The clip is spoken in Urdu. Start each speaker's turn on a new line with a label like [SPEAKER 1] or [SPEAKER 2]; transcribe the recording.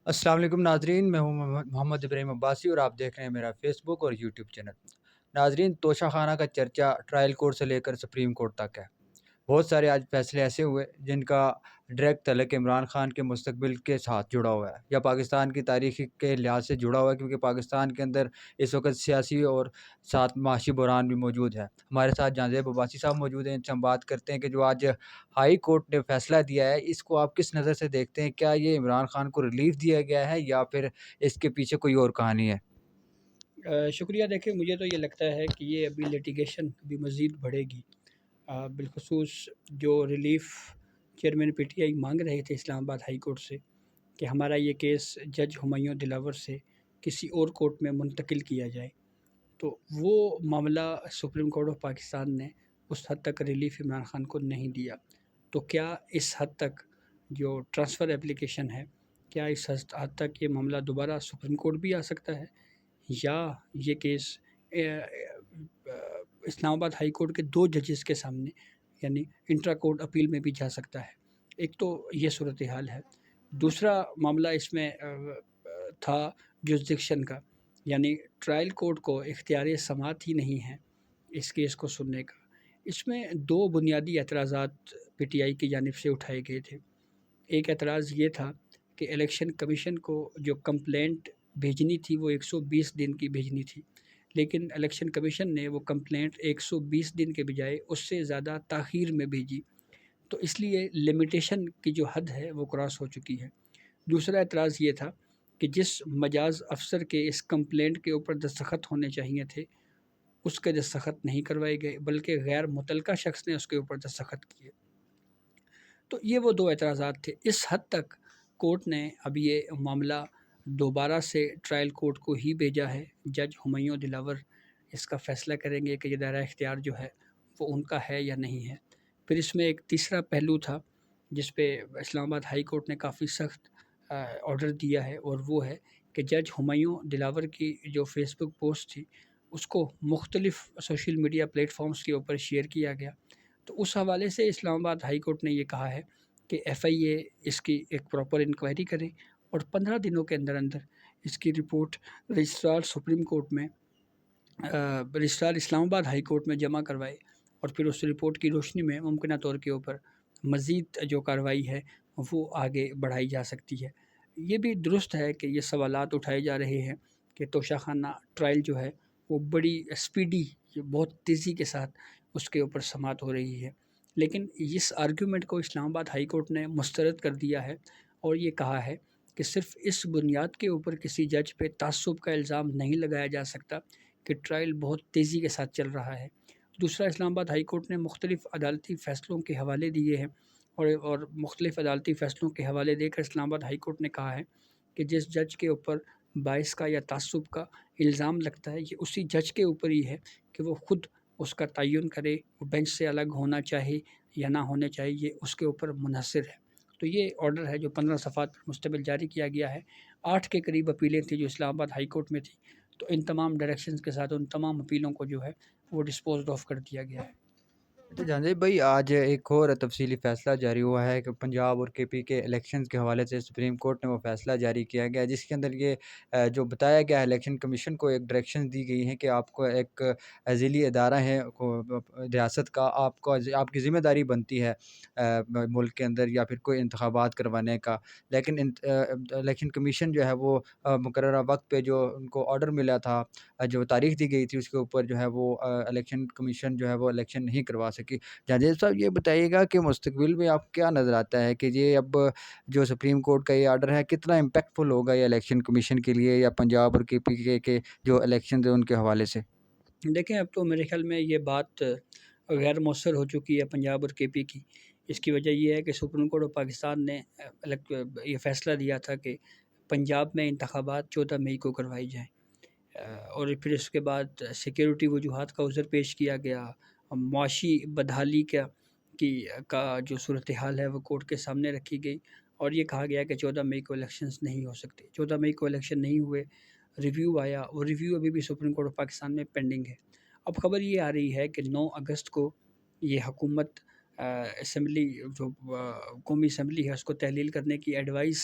[SPEAKER 1] السلام علیکم ناظرین، میں ہوں محمد ابراہیم عباسی اور آپ دیکھ رہے ہیں میرا فیس بک اور یوٹیوب چینل۔ ناظرین، توشہ خانہ کا چرچا ٹرائل کورٹ سے لے کر سپریم کورٹ تک ہے۔ بہت سارے آج فیصلے ایسے ہوئے جن کا ڈائریکٹ تعلق عمران خان کے مستقبل کے ساتھ جڑا ہوا ہے یا پاکستان کی تاریخ کے لحاظ سے جڑا ہوا ہے، کیونکہ پاکستان کے اندر اس وقت سیاسی اور ساتھ معاشی بحران بھی موجود ہے۔ ہمارے ساتھ جہاں عباسی صاحب موجود ہیں، ان سے ہم بات کرتے ہیں کہ جو آج ہائی کورٹ نے فیصلہ دیا ہے اس کو آپ کس نظر سے دیکھتے ہیں؟ کیا یہ عمران خان کو ریلیف دیا گیا ہے یا پھر اس کے پیچھے کوئی اور کہانی ہے؟
[SPEAKER 2] شکریہ۔ دیکھیں، مجھے تو یہ لگتا ہے کہ یہ ابھی لیٹیگیشن ابھی مزید بڑھے گی، بالخصوص جو relief chairman P T I مانگ رہے تھے اسلام آباد ہائی کورٹ سے کہ ہمارا یہ کیس جج ہمایوں دلاور سے کسی اور کورٹ میں منتقل کیا جائے، تو وہ معاملہ سپریم کورٹ آف پاکستان نے اس حد تک ریلیف عمران خان کو نہیں دیا۔ تو کیا اس حد تک جو ٹرانسفر اپلیکیشن ہے، کیا اس حد تک یہ معاملہ دوبارہ سپریم کورٹ بھی آ سکتا ہے، یا یہ کیس اسلام آباد ہائی کورٹ کے دو ججز کے سامنے یعنی انٹرا کورٹ اپیل میں بھی جا سکتا ہے؟ ایک تو یہ صورتحال ہے۔ دوسرا معاملہ اس میں تھا جوزڈکشن کا، یعنی ٹرائل کورٹ کو اختیار سماعت ہی نہیں ہے اس کیس کو سننے کا۔ اس میں دو بنیادی اعتراضات پی ٹی آئی کی جانب سے اٹھائے گئے تھے۔ ایک اعتراض یہ تھا کہ الیکشن کمیشن کو جو کمپلینٹ بھیجنی تھی وہ 120 دن کی بھیجنی تھی، لیکن الیکشن کمیشن نے وہ کمپلینٹ 120 دن کے بجائے اس سے زیادہ تاخیر میں بھیجی، تو اس لیے لمیٹیشن کی جو حد ہے وہ کراس ہو چکی ہے۔ دوسرا اعتراض یہ تھا کہ جس مجاز افسر کے اس کمپلینٹ کے اوپر دستخط ہونے چاہیے تھے اس کے دستخط نہیں کروائے گئے، بلکہ غیر متعلقہ شخص نے اس کے اوپر دستخط کیے۔ تو یہ وہ دو اعتراضات تھے۔ اس حد تک کورٹ نے اب یہ معاملہ دوبارہ سے ٹرائل کورٹ کو ہی بھیجا ہے۔ جج ہمایوں دلاور اس کا فیصلہ کریں گے کہ یہ دائرہ اختیار جو ہے وہ ان کا ہے یا نہیں ہے۔ پھر اس میں ایک تیسرا پہلو تھا جس پہ اسلام آباد ہائی کورٹ نے کافی سخت آرڈر دیا ہے، اور وہ ہے کہ جج ہمایوں دلاور کی جو فیس بک پوسٹ تھی اس کو مختلف سوشل میڈیا پلیٹ فارمز کے اوپر شیئر کیا گیا۔ تو اس حوالے سے اسلام آباد ہائی کورٹ نے یہ کہا ہے کہ ایف آئی اے اس کی ایک پراپر انکوائری کرے اور 15 دنوں کے اندر اندر اس کی رپورٹ رجسٹرار سپریم کورٹ میں رجسٹرار اسلام آباد ہائی کورٹ میں جمع کروائے، اور پھر اس رپورٹ کی روشنی میں ممکنہ طور کے اوپر مزید جو کارروائی ہے وہ آگے بڑھائی جا سکتی ہے۔ یہ بھی درست ہے کہ یہ سوالات اٹھائے جا رہے ہیں کہ توشہ خانہ ٹرائل جو ہے وہ بڑی اسپیڈی، بہت تیزی کے ساتھ اس کے اوپر سماعت ہو رہی ہے، لیکن اس آرگیومنٹ کو اسلام آباد ہائی کورٹ نے مسترد کر دیا ہے اور یہ کہا ہے کہ صرف اس بنیاد کے اوپر کسی جج پہ تعصب کا الزام نہیں لگایا جا سکتا کہ ٹرائل بہت تیزی کے ساتھ چل رہا ہے۔ دوسرا، اسلام آباد ہائی کورٹ نے مختلف عدالتی فیصلوں کے حوالے دیے ہیں، اور مختلف عدالتی فیصلوں کے حوالے دے کر اسلام آباد ہائی کورٹ نے کہا ہے کہ جس جج کے اوپر باعث کا یا تعصب کا الزام لگتا ہے یہ اسی جج کے اوپر ہی ہے کہ وہ خود اس کا تعین کرے، وہ بینچ سے الگ ہونا چاہے یا نہ ہونے چاہیے، یہ اس کے اوپر منحصر ہے۔ تو یہ آرڈر ہے جو 15 صفحات پر مشتمل جاری کیا گیا ہے۔ 8 کے قریب اپیلیں تھیں جو اسلام آباد ہائی کورٹ میں تھی، تو ان تمام ڈائریکشنز کے ساتھ ان تمام اپیلوں کو جو ہے وہ ڈسپوزڈ آف کر دیا گیا ہے۔
[SPEAKER 1] اچھا جہانجی بھائی، آج ایک اور تفصیلی فیصلہ جاری ہوا ہے کہ پنجاب اور کے پی کے الیکشنز کے حوالے سے سپریم کورٹ نے وہ فیصلہ جاری کیا گیا ہے، جس کے اندر یہ جو بتایا گیا ہے الیکشن کمیشن کو ایک ڈائریکشن دی گئی ہے کہ آپ کو ایک ذیلی ادارہ ہے ریاست کا، آپ کی ذمہ داری بنتی ہے ملک کے اندر یا پھر کوئی انتخابات کروانے کا، لیکن الیکشن کمیشن جو ہے وہ مقررہ وقت پہ جو ان کو آرڈر ملا تھا، جو تاریخ دی گئی تھی اس کے اوپر جو ہے وہ الیکشن کمیشن جو ہے وہ الیکشن نہیں کروا سکی۔ جاجد صاحب، یہ بتائیے گا کہ مستقبل میں آپ کیا نظر آتا ہے کہ یہ اب جو سپریم کورٹ کا یہ آرڈر ہے کتنا امپیکٹ فل ہوگا یہ الیکشن کمیشن کے لیے یا پنجاب اور کے پی کے جو الیکشن ہیں ان کے حوالے سے؟
[SPEAKER 2] دیکھیں، اب تو میرے خیال میں یہ بات غیر مؤثر ہو چکی ہے پنجاب اور کے پی کی۔ اس کی وجہ یہ ہے کہ سپریم کورٹ آف پاکستان نے یہ فیصلہ دیا تھا کہ پنجاب میں انتخابات 14 مئی کو کروائی جائیں، اور پھر اس کے بعد سیکیورٹی وجوہات کا عذر پیش کیا گیا، معاشی بدحالی کا جو صورتحال ہے وہ کورٹ کے سامنے رکھی گئی، اور یہ کہا گیا کہ 14 مئی کو الیکشنز نہیں ہو سکتے۔ 14 مئی کو الیکشن نہیں ہوئے، ریویو آیا، اور ریویو ابھی بھی سپریم کورٹ آف پاکستان میں پینڈنگ ہے۔ اب خبر یہ آ رہی ہے کہ 9 اگست کو یہ حکومت اسمبلی جو قومی اسمبلی ہے اس کو تحلیل کرنے کی ایڈوائس